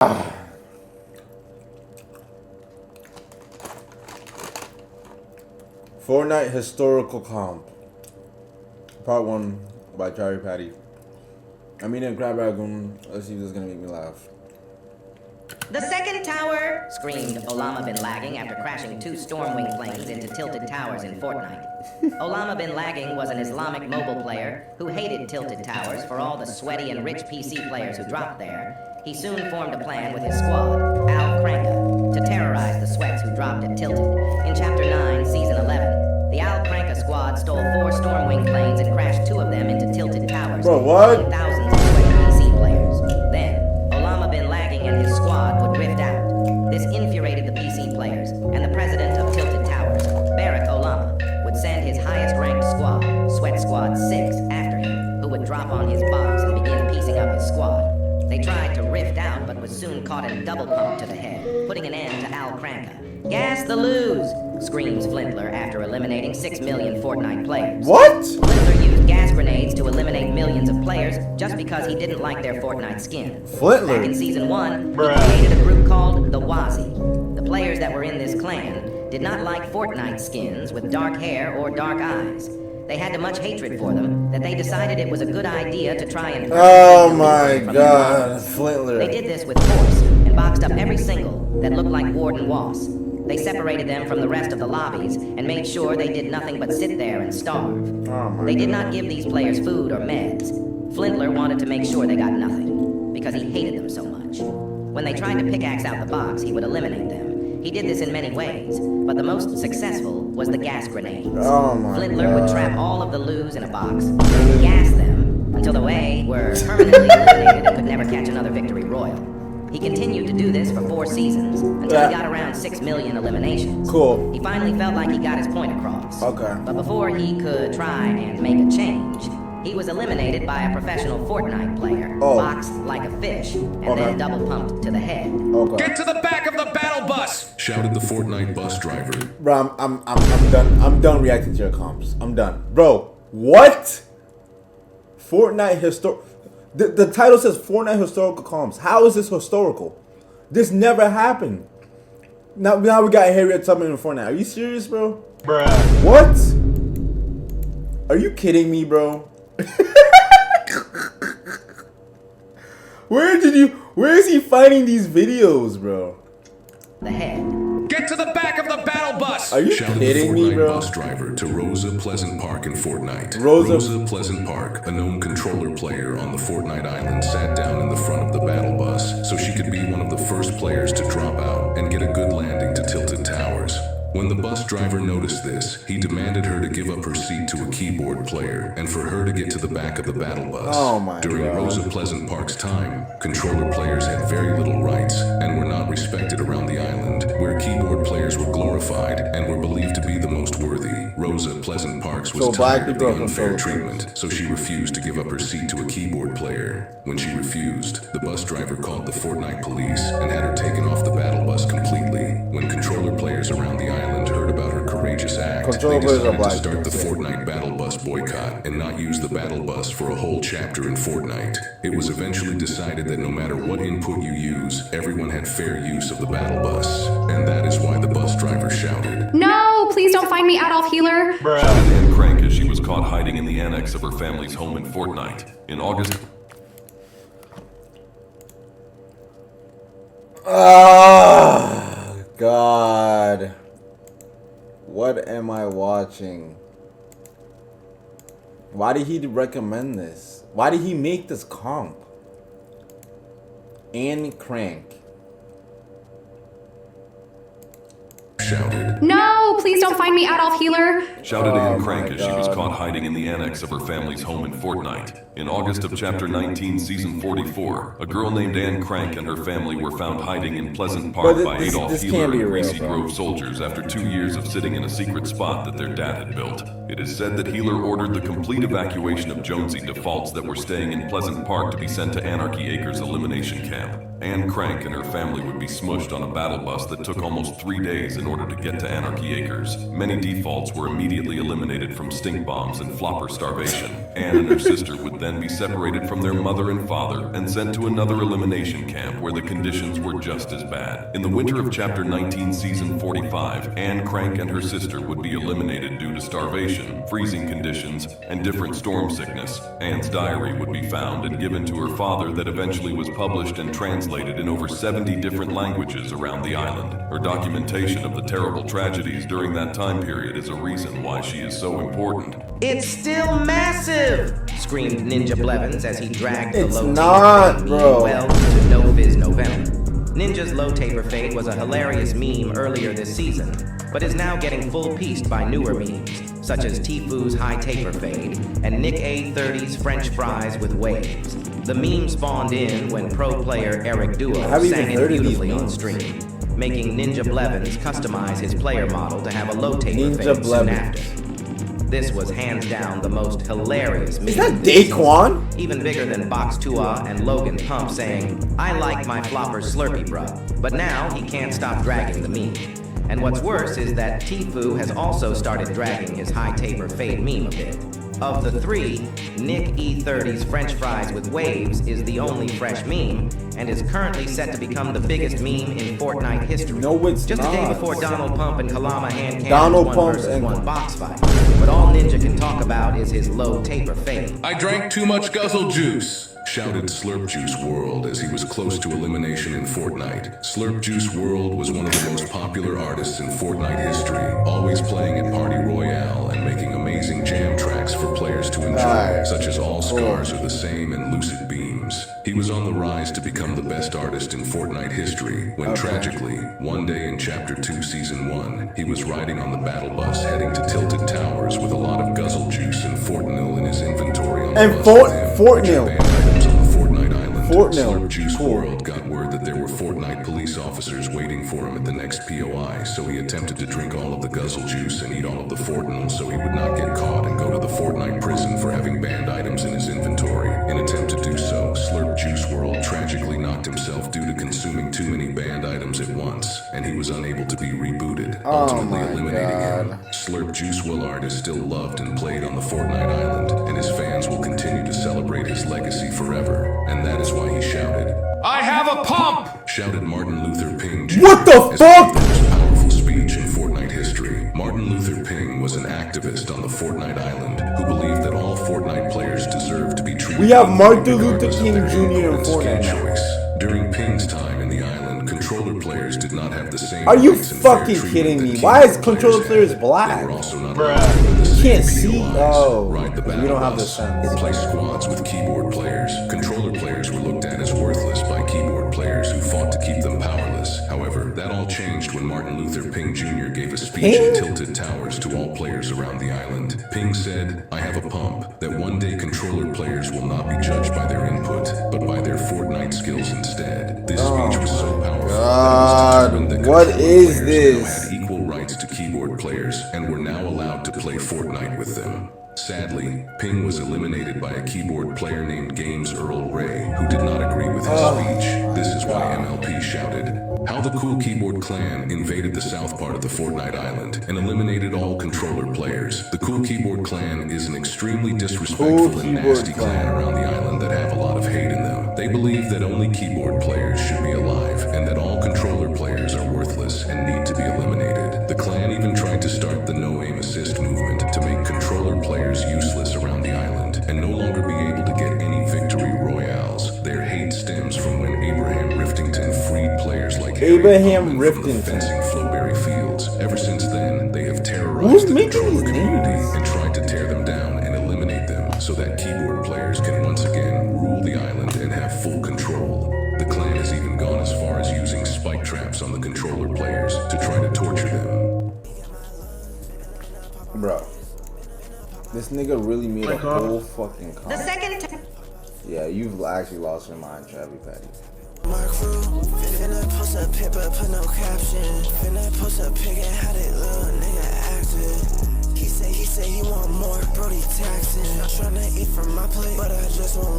Fortnite Historical Comp. Part 1 by Charlie Patty. I'm eating a crab ragoon. Let's see if this is gonna make me laugh. The second tower! Screamed Osama bin Laden after crashing 2 Stormwing planes into tilted towers in Fortnite. Osama bin Laden was an Islamic mobile player who hated tilted towers for all the sweaty and rich PC players who dropped there. He soon formed a plan with his squad, Al Cranka, to terrorize the sweats who dropped at Tilted. In Chapter 9, Season 11, the Al Cranka squad stole 4 Stormwing planes and crashed 2 of them into tilted towers. Bro, what? Killing thousands of sweaty PC players. Then, Osama bin Laden and his squad would rift out. This infuriated the PC players, and the president of Tilted Towers, Barack Obama, would send his highest-ranked squad, Sweat Squad 6, after him, who would drop on his box and begin piecing up his squad. They tried to rift out, but was soon caught in double pump to the head, putting an end to Al Cranka. Gas the lose, screams Flintler after eliminating 6 million Fortnite players. What? Flintler used gas grenades to eliminate millions of players just because he didn't like their Fortnite skin. Flintler? Back in Season 1, he created a group called the Wazi. The players that were in this clan did not like Fortnite skins with dark hair or dark eyes. They had much hatred for them that they decided it was a good idea to try and... Oh my god, Flintler. They did this with force and boxed up every single that looked like Warden Wass. They separated them from the rest of the lobbies and made sure they did nothing but sit there and starve. They did not give these players food or meds. Flintler wanted to make sure they got nothing because he hated them so much. When they tried to pickaxe out the box, he would eliminate them. He did this in many ways, but the most successful was the gas grenades. Flintler would trap all of the loos in a box and gas them until the way were permanently eliminated and could never catch another victory royal. He continued to do this for 4 seasons until he got around 6 million eliminations. Cool. He finally felt like he got his point across. Okay. But before he could try and make a change, he was eliminated by a professional Fortnite player, boxed like a fish, and then double pumped to the head. Get to the back of the battle bus! Shouted the Fortnite bus driver. Bro, I'm done. I'm done reacting to your comps. I'm done. Bro, what? Fortnite The title says Fortnite Historical Comps. How is this historical? This never happened. Now we got Harriet Tubman in Fortnite. Are you serious, bro? Bruh. What? Are you kidding me, bro? Where is he finding these videos, bro? The head. Get to the back of the battle bus! Are you kidding me, bro? Bus driver to Rosa Pleasant Park in Fortnite. Rosa Pleasant Park, a known controller player on the Fortnite island, sat down in the front of the battle bus so she could be one of the first players to drop out and get a good landing to Tilted Towers. When the bus driver noticed this, he demanded her to give up her seat to a keyboard player and for her to get to the back of the battle bus. Oh my During God. Rosa Pleasant Park's time, controller players had very little rights and were not respected around the island, where keyboard players were glorified and were believed to be the most worthy. Rosa Pleasant Parks was tired of the unfair treatment, so she refused to give up her seat to a keyboard player. When she refused, the bus driver called the Fortnite police and had her taken off the battle bus completely. When controller players around the island heard about her courageous act, they decided to start the Fortnite battle bus boycott and not use the battle bus for a whole chapter in Fortnite. It was eventually decided that no matter what input you use, everyone had fair use of the battle bus. And that is why the bus driver shouted, "No, please don't find me, Adolf Healer!" Shouted Anne Crank as she was caught hiding in the annex of her family's home in Fortnite. In August... Oh, God. What am I watching? Why did he recommend this? Why did he make this comp? Anne Crank. shouted, "No, please don't find me, Adolf Healer!" Shouted Anne Crank as she was caught hiding in the annex of her family's home in Fortnite. In August of Chapter 19, Season 44, a girl named Anne Crank and her family were found hiding in Pleasant Park by Adolf Healer and Greasy Grove soldiers after 2 years of sitting in a secret spot that their dad had built. It is said that Healer ordered the complete evacuation of Jonesy defaults that were staying in Pleasant Park to be sent to Anarchy Acres Elimination Camp. Anne Crank and her family would be smushed on a battle bus that took almost 3 days in order to get to Anarchy Acres. Many defaults were immediately eliminated from stink bombs and flopper starvation. Anne and her sister would then be separated from their mother and father and sent to another elimination camp where the conditions were just as bad. In the winter of Chapter 19, Season 45, Anne Crank and her sister would be eliminated due to starvation, freezing conditions, and different storm sickness. Anne's diary would be found and given to her father that eventually was published and translated in over 70 different languages around the island. Her documentation of the terrible tragedies during that time period is a reason why she is so important. It's still massive! Screamed Ninja Blevins as he dragged the low not, taper bro. meme well into No Fizz November. Ninja's low taper fade was a hilarious meme earlier this season, but is now getting full pieced by newer memes, such as Tfu's high taper fade and Nick A30's French fries with waves. The meme spawned in when pro player Eric Duo sang it beautifully on stream, making Ninja Blevins customize his player model to have a low taper fade soon after. This was hands down the most hilarious meme. Is that Daquan? Even bigger than Box 2A and Logan Pump saying, "I like my flopper slurpy, bruh." But now he can't stop dragging the meme. And what's worse is that Tfu has also started dragging his high taper fade meme a bit. Of the three, Nick E30's French fries with waves is the only fresh meme, and is currently set to become the biggest meme in Fortnite history. No, it's Just not. a day before Donald Pump and Kalama hand Donald cannons Pump 1 vs. 1 and- box fight. But all Ninja can talk about is his low taper fade. I drank too much guzzle juice, shouted Slurp Juice World as he was close to elimination in Fortnite. Slurp Juice World was one of the most popular artists in Fortnite history, always playing at Party Royale and making amazing jam tracks for players to enjoy, such as All Scars Are the Same and Lucid Beams. He was on the rise to become the best artist in Fortnite history when tragically, one day in Chapter 2 Season 1, he was riding on the battle bus heading to Tilted Towers with a lot of guzzle juice and Fortnil in his inventory on the And bus with him, Fortnil. which are banned items on the Fortnite Island. Fortnil. Slurp Juice Cool. World got word that there were Fortnite police officers waiting for him at the next POI, so he attempted to drink all of the guzzle juice and eat all of the Fortnil so he would not get caught and go to the Fortnite prison for having banned items in his inventory. In attempt to do so, Slurp Juice World tragically knocked himself due to consuming too many banned items at once, and he was unable to be rebooted, ultimately eliminating him. Slurp Juice Willard is still loved and played on the Fortnite Island, and his fans will continue to celebrate his legacy forever, and that is why he shouted, "I have a pump!" shouted Martin Luther King Jr. What the as fuck? the most powerful speech in Fortnite history. Martin Luther King was an activist on the Fortnite Island who believed that all Fortnite players deserve to be treated We have equally Martin Luther regardless of King their Jr. in input and skill Fortnite now. choice. During Ping's time in the island, controller players did not have the same Are you rights and fair fucking treatment kidding that me? keyboard Why is controller players players had. black? They were also not allowed to go to the You can't same see? POIs, Oh, ride the we battle don't have bus, the sense. or play squads with keyboard players. Controller players were looked at as worthless by keyboard players who fought to keep them powerless. However, that all changed when Martin Luther King Jr. gave a speech Ping? at Tilted Towers to all players around the island. Ping said, "I have a pump, that one day controller players will not be judged by their input, but by their Fortnite skills instead." This speech was so powerful that it was determined that what controller is players this? now had equal rights to keyboard players and were now allowed to play Fortnite with them. Sadly, Ping was eliminated by a keyboard player named Games Earl Ray, who did not agree with his speech. This is why MLP shouted, "How the Cool Keyboard Clan invaded the south part of the Fortnite Island and eliminated all controller players. The Cool Keyboard Clan is an extremely disrespectful and nasty clan around the island that have a lot of hate in them. They believe that only keyboard players should be alive and that all controller players are worthless and need to be eliminated. The clan even tried to start the No Aim Assist movement to make controller players useless around the island and no longer be able to get any victory royales. Their hate stems from when Abraham Riftington freed players like Harry Abraham Bauman from the Riftington. fencing Flowberry Fields. Ever since then, they have Who's terrorized the making controller these community names? and tried to tear them down and eliminate them so that keyboard players can once again rule the island and have full control. The clan has even gone as far as using spike traps on the controller players to try to torture them. Bro, this nigga really made a whole fucking The comment. second Yeah, you've actually lost your mind, Travis Patty. My crew, finna post a pic but put no caption. Finna post a pic and how that little nigga acting. He say he want more, Brody taxing. I'm tryna eat from my plate, but I just want